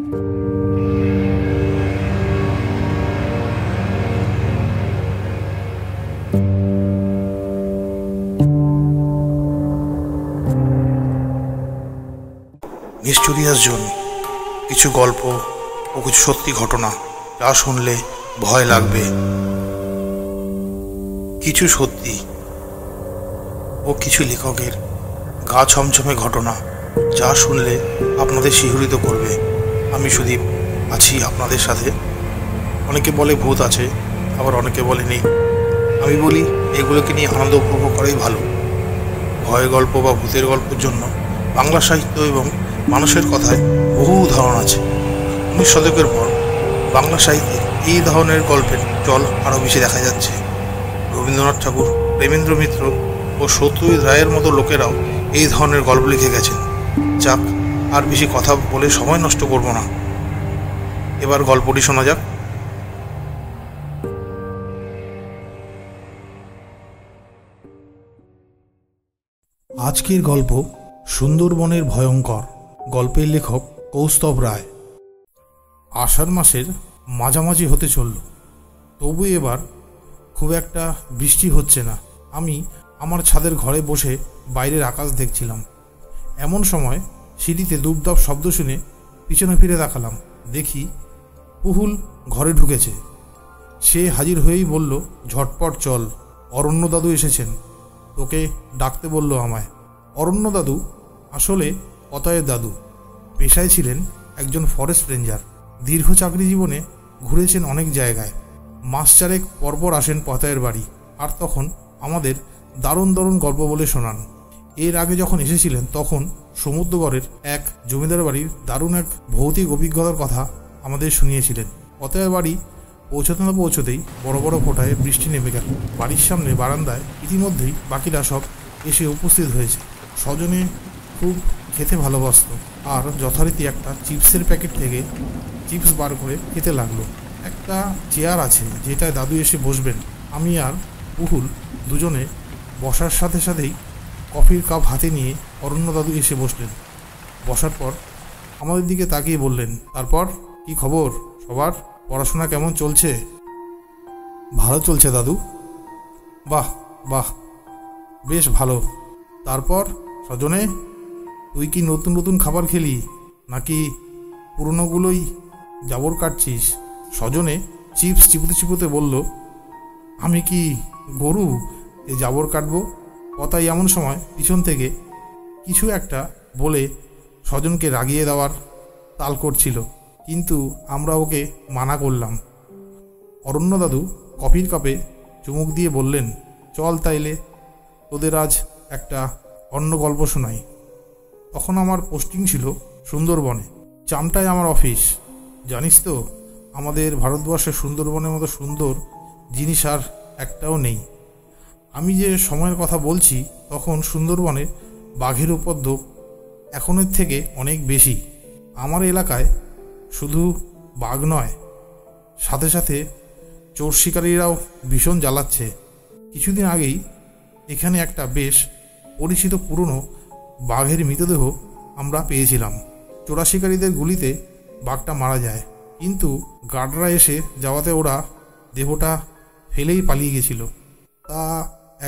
Mysterious zone, কিছু গল্প ও কিছু সত্যি ঘটনা যা শুনলে ভয় লাগবে, কিছু সত্যি ও কিছু লেখকের গা ছমছমে ঘটনা যা শুনলে আপনাদের শিহরিত করবে। আমি সুদীপ আছি আপনাদের সাথে। অনেকে বলে ভূত আছে, আবার অনেকে বলে নেই। আমি বলি এগুলোকে নিয়ে আনন্দ উপভোগ করাই ভালো। ভয় গল্প বা ভূতের গল্পের জন্য বাংলা সাহিত্য এবং মানুষের কথায় বহু উদাহরণ আছে। 19 শতকের পর বাংলা সাহিত্যে এই ধরনের গল্পের চল আরও বেশি দেখা যাচ্ছে। রবীন্দ্রনাথ ঠাকুর, প্রেমেন্দ্র মিত্র ও সত্যজিৎ রায়ের মতো লোকেরাও এই ধরনের গল্প লিখে গেছেন। যাক, আর বেশি কথা বলে সময় নষ্ট করব না, এবার গল্পটি শোনা যাক। আজকের গল্প সুন্দরবনের ভয়ঙ্কর। গল্পের লেখক কৌস্তব রায়। আষাঢ় মাসের মাঝামাঝি হতে চলল, তবু এবার খুব একটা বৃষ্টি হচ্ছে না। আমি আমার ছাদের ঘরে বসে বাইরের আকাশ দেখছিলাম। এমন সময় সিঁড়িতে দুপদাপ শব্দ শুনে পিছনে ফিরে তাকালাম। দেখি পুহুল ঘরে ঢুকেছে। সে হাজির হয়েই বলল, ঝটপট চল, অরণ্য দাদু এসেছেন, তোকে ডাকতে বলল আমায়। অরণ্য দাদু আসলে পতয়ের দাদু। পেশায় ছিলেন একজন ফরেস্ট রেঞ্জার। দীর্ঘ চাকরি জীবনে ঘুরেছেন অনেক জায়গায়। মাস চারেক পরপর আসেন পতয়ের বাড়ি, আর তখন আমাদের দারুণ দারুণ গল্প বলে শোনান। এর আগে যখন এসেছিলেন তখন সমুদ্রগড়ের এক জমিদার বাড়ির দারুণ এক ভৌতিক অভিজ্ঞতার কথা আমাদের শুনিয়েছিলেন। পতয়ের বাড়ি পৌঁছতে না পৌঁছতেই বড় বড় ফোঁটায় বৃষ্টি নেমে গেল। বাড়ির সামনে বারান্দায় ইতিমধ্যেই বাকিরা সব এসে উপস্থিত হয়েছে। স্বজনে খুব খেতে ভালোবাসত, আর যথারীতি একটা চিপসের প্যাকেট থেকে চিপস বার করে খেতে লাগলো। একটা চেয়ার আছে যেটায় দাদু এসে বসবেন। আমি আর পুহুল দুজনে বসার সাথে সাথেই কফির কাপ হাতে নিয়ে অরণ্য দাদু এসে বসলেন। বসার পর আমাদের দিকে তাকিয়ে বললেন, তারপর কি খবর সবার? পড়াশোনা কেমন চলছে? ভালো চলছে দাদু। বাহ বাহ, বেশ ভালো। তারপর স্বজনে, তুই কি নতুন নতুন খাবার খেলি নাকি পুরনোগুলোই জাবর কাটছিস? স্বজনে চিপস চিপুতে চিপুতে বলল, আমি কি গরু এ জাবর কাটবো? কথাই এমন সময় পিছন থেকে কিছু একটা বলে স্বজনকে রাগিয়ে দেওয়ার তাল করছিল, কিন্তু আমরা ওকে মানা করলাম। অরণ্য দাদু কফির কাপে চুমুক দিয়ে বললেন, চল তাইলে তোদের আজ একটা অন্য গল্প শোনাই। তখন আমার পোস্টিং ছিল সুন্দরবনে। চামটায় আমার অফিস। জানিস তো, আমাদের ভারতবর্ষের সুন্দরবনের মতো সুন্দর জিনিস আর একটাও নেই। আমি যে সময়ের কথা বলছি তখন সুন্দরবনে বাঘের উপদ্রব এখনের থেকে অনেক বেশি। আমার এলাকায় শুধু বাঘ নয়, সাথে সাথে চোর শিকারীরাও ভীষণ জ্বালাচ্ছে। কিছুদিন আগেই এখানে একটা বেশ পরিচিত পুরনো বাঘের মৃতদেহ আমরা পেয়েছিলাম। চোরা শিকারীদের গুলিতে বাঘটা মারা যায়, কিন্তু গার্ডরা এসে যাওয়াতে ওরা দেহটা ফেলেই পালিয়ে গেছিল। তা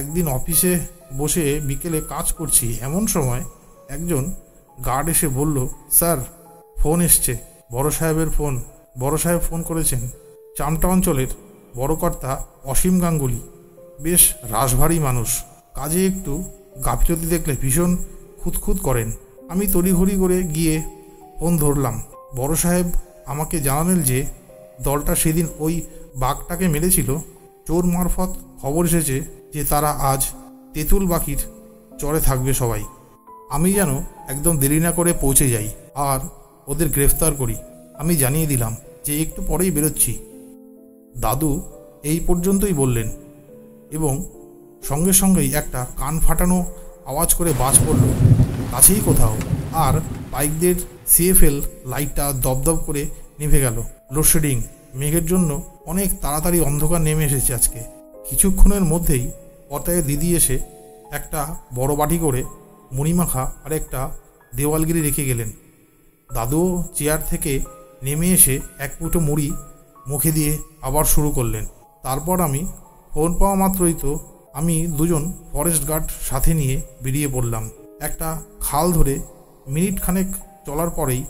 একদিন অফিসে বসে বিকেলে কাজ করছি, এমন সময় একজন গার্ড এসে বলল, স্যার ফোন এসছে, বড় সাহেবের ফোন। বড় সাহেব ফোন করেছেন। চামটা অঞ্চলের বড় কর্তা অসীম গাঙ্গুলি বেশ রাশভারী মানুষ। কাজে একটু গাফিলতি দেখলে ভীষণ খুঁতখুত করেন। আমি তড়িঘড়ি করে গিয়ে ফোন ধরলাম। বড় সাহেব আমাকে জানালেন যে দলটা সেদিন ওই বাঘটাকে মেরেছিল। চোর মারফত খবর এসেছে যে তারা আজ তেঁতুল বাকির চরে থাকবে সবাই। আমি যেন একদম দেরি না করে পৌঁছে যাই আর ওদের গ্রেফতার করি। আমি জানিয়ে দিলাম যে একটু পরেই বেরোচ্ছি। দাদু এই পর্যন্তই বললেন এবং সঙ্গে সঙ্গেই একটা কান ফাটানো আওয়াজ করে বাজ পড়ল কাছেই কোথাও, আর বাইকদের সিএফএল লাইটটা দপদপ করে নিভে গেল। লোডশেডিং। মেঘের জন্য অনেক তাড়াতাড়ি অন্ধকার নেমে এসেছে আজকে। কিছুক্ষণের মধ্যেই পতায়ে দিদি এসে একটা বড় বাটি করে মুড়িমাখা আর একটা দেওয়ালগিরি রেখে গেলেন। দাদুও চেয়ার থেকে নেমে এসে এক মুঠো মুড়ি মুখে দিয়ে আবার শুরু করলেন। তারপর আমি ফোন পাওয়া মাত্রই তো আমি দুজন ফরেস্ট গার্ড সাথে নিয়ে বেরিয়ে পড়লাম। একটা খাল ধরে মিনিট খানেক চলার পরেই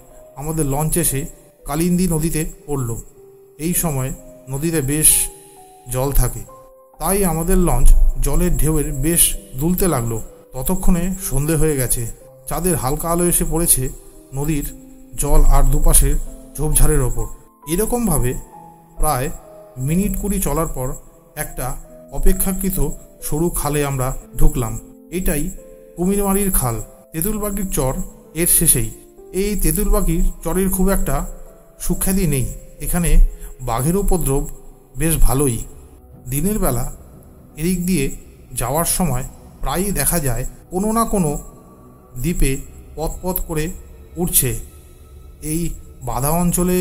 আমাদের লঞ্চ এসে কালিন্দী নদীতে পড়ল। এই সময় নদীতে বেশ জল থাকে, তাই আমাদের লঞ্চ জলের ঢেউয়ের বেশ দুলতে লাগলো। ততক্ষণে সন্ধে হয়ে গেছে। চাঁদের হালকা আলো এসে পড়েছে নদীর জল আর দুপাশের ঝোপঝাড়ের ওপর। এরকমভাবে প্রায় মিনিট 20 চলার পর একটা অপেক্ষাকৃত সরু খালে আমরা ঢুকলাম। এটাই কুমিরমারির খাল, তেঁতুলবাগির চর এর শেষেই। এই তেঁতুলবাগির চরের খুব একটা সুখ্যাতি নেই। এখানে বাঘের উপদ্রব বেশ ভালোই। দিনের বেলা এদিক দিয়ে যাওয়ার সময় প্রায়ই দেখা যায় কোনো না কোনো দ্বীপে পথ করে উঠছে। এই বাধা অঞ্চলে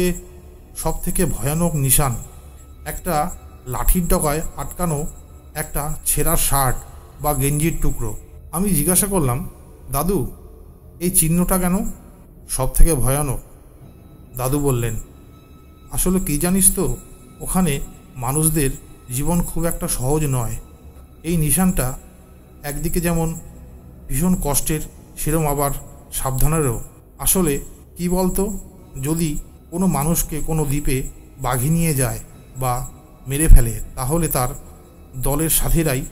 সবথেকে ভয়ানক নিশান একটা লাঠির ডগায় আটকানো একটা ছেঁড়া শার্ট বা গেঞ্জির টুকরো। আমি জিজ্ঞাসা করলাম, দাদু এই চিহ্নটা কেন সবথেকে ভয়ানক? দাদু বললেন, আসলে কি জানিস তো, ওখানে মানুষদের জীবন খুব একটা সহজ নয়। এই নিশানটা একদিকে যেমন ভীষণ কষ্টের, সেরম আবার সাবধানেরও। আসলে কি বলতো, যদি কোনো মানুষকে কোনো দ্বীপে বাঘি নিয়ে যায় বা মেরে ফেলে, তাহলে তার দলের সাথীরাই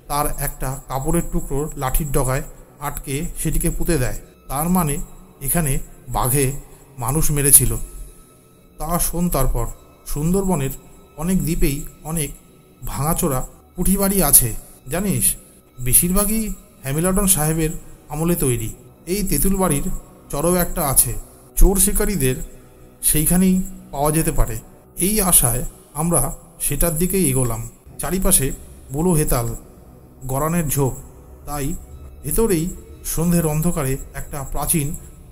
তার একটা কাপড়ের টুকরো লাঠির ডগায় আটকে সেটিকে পুঁতে দেয়। তার মানে এখানে বাঘে মানুষ মেরেছিল। তা শোন, তারপর সুন্দরবনের অনেক দ্বীপেই অনেক ভাঙাচোরা কুঠিবাড়ি আছে জানিস। বেশিরভাগই হ্যামিল্টন সাহেবের আমলে তৈরি। এই তেঁতুলবাড়ির চরও একটা আছে, চোর শিকারীদের সেইখানেই পাওয়া যেতে পারে। এই আশায় আমরা সেটার দিকেই এগোলাম। চারিপাশে বুলো হেতাল, গরানের ঝোপ, তাই ভেতরেই সন্ধ্যের অন্ধকারে একটা প্রাচীন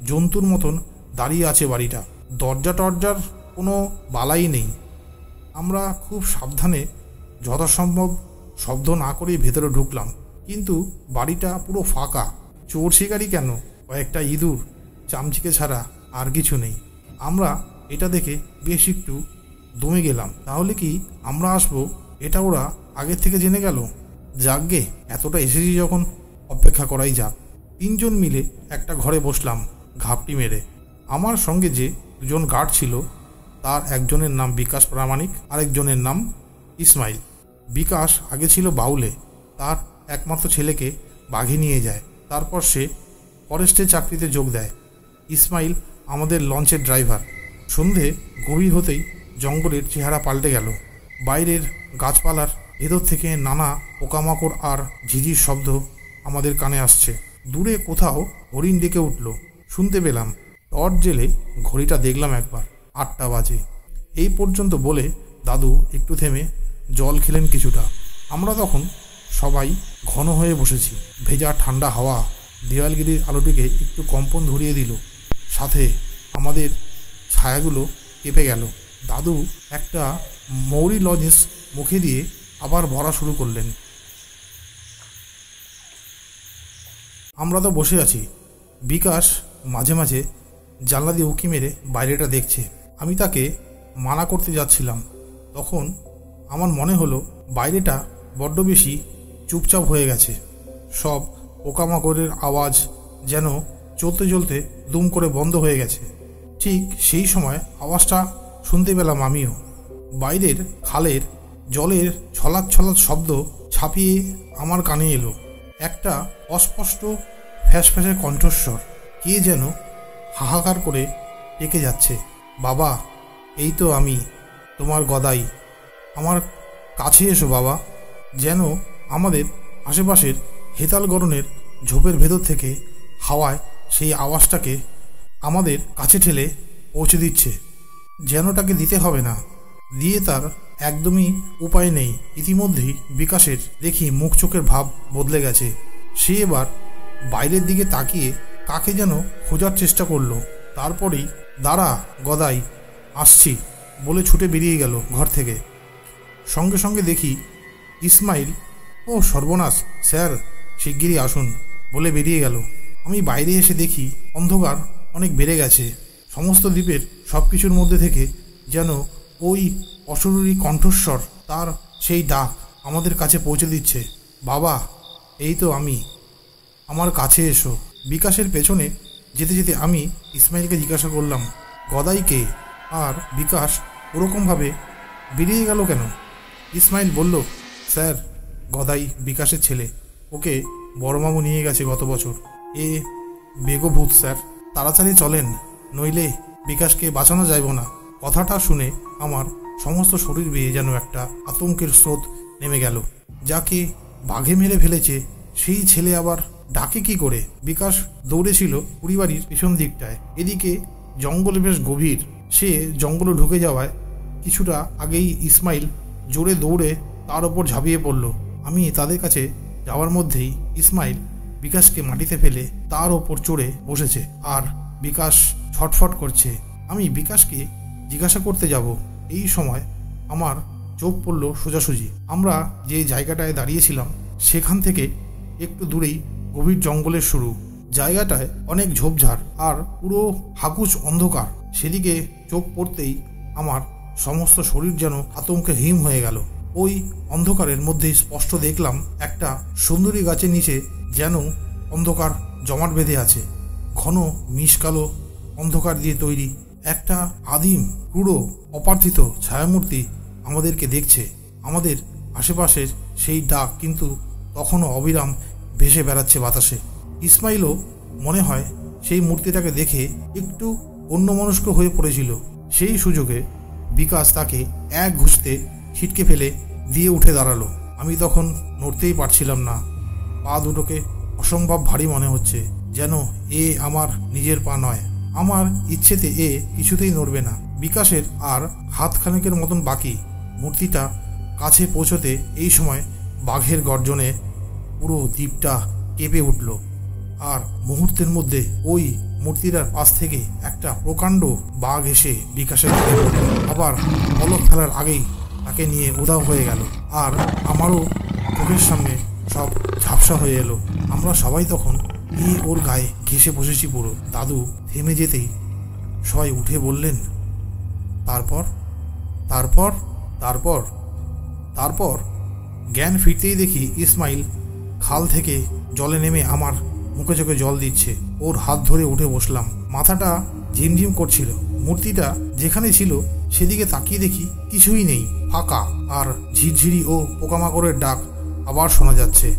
জন্তুর মতন দাঁড়িয়ে আছে বাড়িটা। দরজা টরজার কোনো বালাই নেই। আমরা খুব সাবধানে যথাসম্ভব শব্দ না করেই ভেতরে ঢুকলাম, কিন্তু বাড়িটা পুরো ফাঁকা। চোর শিকারি কেন, কয়েকটা ইঁদুর চামচিকে ছাড়া আর কিছু নেই। আমরা এটা দেখে বেশ একটু দমে গেলাম। তাহলে কি আমরা আসবো এটা ওরা আগের থেকে জেনে গেল? যাকগে, এতটা এসেছি যখন অপেক্ষা করাই যাক। 3 জন মিলে একটা ঘরে বসলাম ঘাপটি মেরে। আমার সঙ্গে যে 2 জন গার্ড ছিল, তার একজনের নাম বিকাশ প্রামাণিক, আরেকজনের নাম ইসমাইল। বিকাশ আগে ছিল বাউলে, তার একমাত্র ছেলেকে বাঘে নিয়ে যায়, তারপর সে ফরেস্টের চাকরিতে যোগ দেয়। ইসমাইল আমাদের লঞ্চের ড্রাইভার। সন্ধে গভীর হতেই জঙ্গলের চেহারা পাল্টে গেল। বাইরের গাছপালার ভেতর থেকে নানা পোকামাকড় আর ঝিঝির শব্দ আমাদের কানে আসছে। দূরে কোথাও হরিণ ডেকে উঠল শুনতে পেলাম। টর্চ জেলে ঘড়িটা দেখলাম একবার, 8টা বাজে। এই পর্যন্ত বলে দাদু একটু থেমে জল খেলেন কিছুটা। আমরা তখন সবাই ঘন হয়ে বসেছি। ভেজা ঠান্ডা হাওয়া দেওয়ালগিরির আলোটিকে একটু কম্পন ধরিয়ে দিল, সাথে আমাদের ছায়াগুলো কেঁপে গেল। দাদু একটা মৌরি লজেন্স মুখে দিয়ে আবার ভরা শুরু করলেন। আমরা তো বসে আছি। বিকাশ মাঝে মাঝে জানলা দিয়ে উঁকি মেরে বাইরেটা দেখছে। আমি তাকে মানা করতে যাচ্ছিলাম, তখন আমার মনে হলো বাইরেটা বড্ড বেশি চুপচাপ হয়ে গেছে। সব পোকামাকড়ের আওয়াজ যেন চলতে চলতে দুম করে বন্ধ হয়ে গেছে। ঠিক সেই সময় আওয়াজটা শুনতে পেলাম আমিও। বাইরের খালের জলের ছলাৎ ছলাৎ শব্দ ছাপিয়ে আমার কানে এলো। একটা অস্পষ্ট ফ্যাঁসফ্যাঁসে কণ্ঠস্বর কে যেন হাহাকার করে ডেকে যাচ্ছে, বাবা এই তো আমি, তোমার গদাই, আমার কাছে এসো বাবা। যেন আমাদের আশেপাশের হেতাল গরনের ঝোপের ভেতর থেকে হাওয়ায় সেই আওয়াজটাকে আমাদের কাছে ঠেলে পৌঁছে দিচ্ছে। যেন তাকে দিতে হবে না, দিয়ে তার একদমই উপায় নেই। ইতিমধ্যেই বিকাশের দেখি মুখ চোখের ভাব বদলে গেছে। সে এবার বাইরের দিকে তাকিয়ে কাকে যেন খোঁজার চেষ্টা করলো। তারপরেই দাঁড়া গদাই, আসছি বলে ছুটে বেরিয়ে গেল ঘর থেকে। সঙ্গে সঙ্গে দেখি ইসমাইল, ও সর্বনাশ স্যার, শিগগিরই আসুন বলে বেরিয়ে গেল। আমি বাইরে এসে দেখি অন্ধকার অনেক বেড়ে গেছে। সমস্ত দ্বীপের সব কিছুর মধ্যে থেকে যেন ওই অশরীরী কণ্ঠস্বর, তার সেই ডাক আমাদের কাছে পৌঁছে দিচ্ছে, বাবা এই তো আমি, আমার কাছে এসো। বিকাশের পেছনে যেতে যেতে আমি ইসমাইলকে জিজ্ঞাসা করলাম, গদাই কে? আর বিকাশ ওরকমভাবে বেরিয়ে গেল কেন? ইসমাইল বলল, স্যার গদাই বিকাশের ছেলে, ওকে বড়মামু নিয়ে গেছে গত বছর। এ বেগভূত স্যার, তাড়াতাড়ি চলেন, নইলে বিকাশকে বাঁচানো যাইব না। কথাটা শুনে আমার সমস্ত শরীর বেয়ে যেন একটা আতঙ্কের স্রোত নেমে গেল। যাকে বাঘে মেরে ফেলেছে সেই ছেলে আবার ডাকে কি করে? বিকাশ দৌড়েছিল পরিবারের পেছন দিকটায়, এদিকে জঙ্গল বেশ গভীর। সে জঙ্গলে ঢুকে যাওয়ায় কিছুটা আগেই ইসমাইল জোরে দৌড়ে তার ওপর ঝাঁপিয়ে পড়ল। আমি তাদের কাছে যাওয়ার মধ্যেই ইসমাইল বিকাশকে মাটিতে ফেলে তার ওপর চড়ে বসেছে, আর বিকাশ ছটফট করছে। আমি বিকাশকে জিজ্ঞাসা করতে যাব, এই সময় আমার চোখ পড়ল সোজাসুজি আমরা যে জায়গাটায় দাঁড়িয়েছিলাম সেখান থেকে একটু দূরেই গভীর জঙ্গলের শুরু। জায়গাটায় অনেক ঝোপঝাড় আর পুরো হাকুচ অন্ধকার। সেদিকে চোখ পড়তেই আমার সমস্ত শরীর যেন আতঙ্কে হিম হয়ে গেল। ওই অন্ধকারের মধ্যেই স্পষ্ট দেখলাম একটা সুন্দরী গাছের নিচে যেন অন্ধকার জমাট বেঁধে আছে। ঘন মিশকালো অন্ধকার দিয়ে তৈরি একটা আদিম ক্রূর অপার্থিত ছায়ামূর্তি আমাদেরকে দেখছে। আমাদের আশেপাশের সেই ডাক কিন্তু তখনও অবিরাম ভেসে বেড়াচ্ছে বাতাসে। ইসমাইলও মনে হয় সেই মূর্তিটাকে দেখে একটু অন্যমনস্ক হয়ে পড়েছিল। সেই সুযোগে বিকাশ তাকে এক ঘুষতে ছিটকে ফেলে দিয়ে উঠে দাঁড়ালো। আমি তখন নড়তেই পারছিলাম না। পা দুটোকে অসম্ভব ভারী মনে হচ্ছে, যেন এ আমার নিজের পা নয়। আমার ইচ্ছেতে এ কিছুতেই নড়বে না। বিকাশের আর হাতখানেকের মতন বাকি। মূর্তিটা কাছে পৌঁছতে এই সময় বাঘের গর্জনে পুরো দ্বীপটা কেঁপে উঠল। আর মুহূর্তের মধ্যে ওই মূর্তিটার পাশ থেকে একটা প্রকাণ্ড বাঘ এসে বিকাশের দিকে পড়ল। আবার পলক ফেলার আগেই তাকে নিয়ে উধাও হয়ে গেল। আর আমারও চোখের সামনে সব ঝাপসা হয়ে এলো। আমরা সবাই তখন ওর গায়ে ঘেঁষে বসেছি পুরো। দাদু থেমে যেতেই সবাই উঠে বললেন, তারপর তারপর তারপর তারপর জ্ঞান ফিরতেই দেখি ইসমাইল খাল থেকে জলে নেমে আমার মুখে চোখে জল দিচ্ছে। ওর হাত ধরে উঠে বসলাম। মাথাটা ঝিমঝিম করছিল। মূর্তিটা যেখানে ছিল সেদিকে তাকিয়ে দেখি কিছুই নেই, ফাঁকা। আর ঝিরঝিরি ও পোকামাকড়ের ডাক আবার শোনা যাচ্ছে।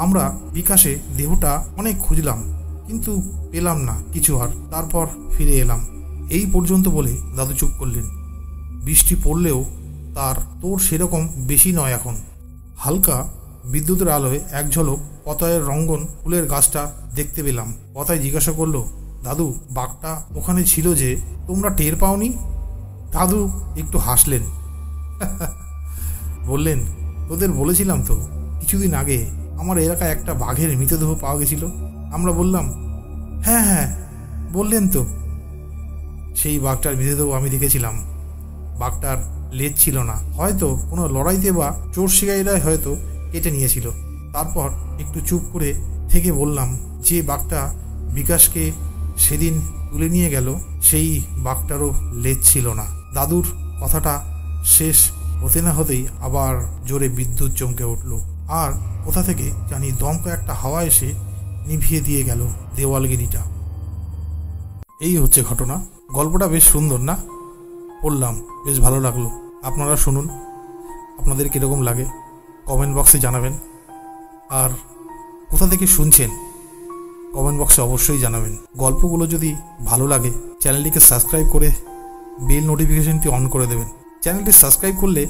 আমরা বিকাশে দেহটা অনেক খুঁজলাম, কিন্তু পেলাম না কিছু আর। তারপর ফিরে এলাম। এই পর্যন্ত বলে দাদু চুপ করলেন। বৃষ্টি পড়লেও তার তোর সেরকম বেশি নয় এখন। হালকা বিদ্যুতের আলোয় এক ঝলক পতায়ের রঙ্গন ফুলের গাছটা দেখতে পেলাম। পতায় জিজ্ঞাসা করলো, দাদু বাঘটা ওখানে ছিল যে, তোমরা টের পাওনি? দাদু একটু হাসলেন, বললেন, তোদের বলেছিলাম তো কিছুদিন আগে আমার এলাকায় একটা বাঘের মৃতদেহ পাওয়া গেছিল। আমরা বললাম, হ্যাঁ হ্যাঁ বললেন তো। সেই বাঘটার মৃতদেহ আমি দেখেছিলাম। বাঘটার লেজ ছিল না, হয়তো কোনো লড়াইতে বা চোর শিকারীরাই হয়তো কেটে নিয়েছিল। তারপর একটু চুপ করে থেকে বললাম, যে বাঘটা বিকাশকে সেদিন তুলে নিয়ে গেল সেই বাঘটারও লেজ ছিল না। দাদুর কথাটা শেষ হতে না হতেই আবার জোরে বিদ্যুৎ চমকে উঠল। আর কোথা থেকে জানি দমকা একটা হাওয়া এসে নিভিয়ে দিয়ে গেল দেওয়ালগিরিটা। এই হচ্ছে ঘটনা। গল্পটা বেশ সুন্দর না? পড়লাম, বেশ ভালো লাগলো। আপনারা শুনুন, আপনাদের কীরকম লাগে কমেন্ট বক্সে জানাবেন। আর কোথা থেকে শুনছেন কমেন্ট বক্সে অবশ্যই জানাবেন। গল্পগুলো যদি ভালো লাগে চ্যানেলটিকে সাবস্ক্রাইব করে বেল নোটিফিকেশনটি অন করে দেবেন। চ্যানেলটি সাবস্ক্রাইব করলে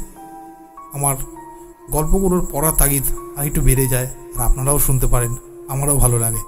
আমার গল্পগুলোর পড়ার তাগিদ আর একটু বেড়ে যায়, আর আপনারাও শুনতে পারেন, আমারও ভালো লাগে।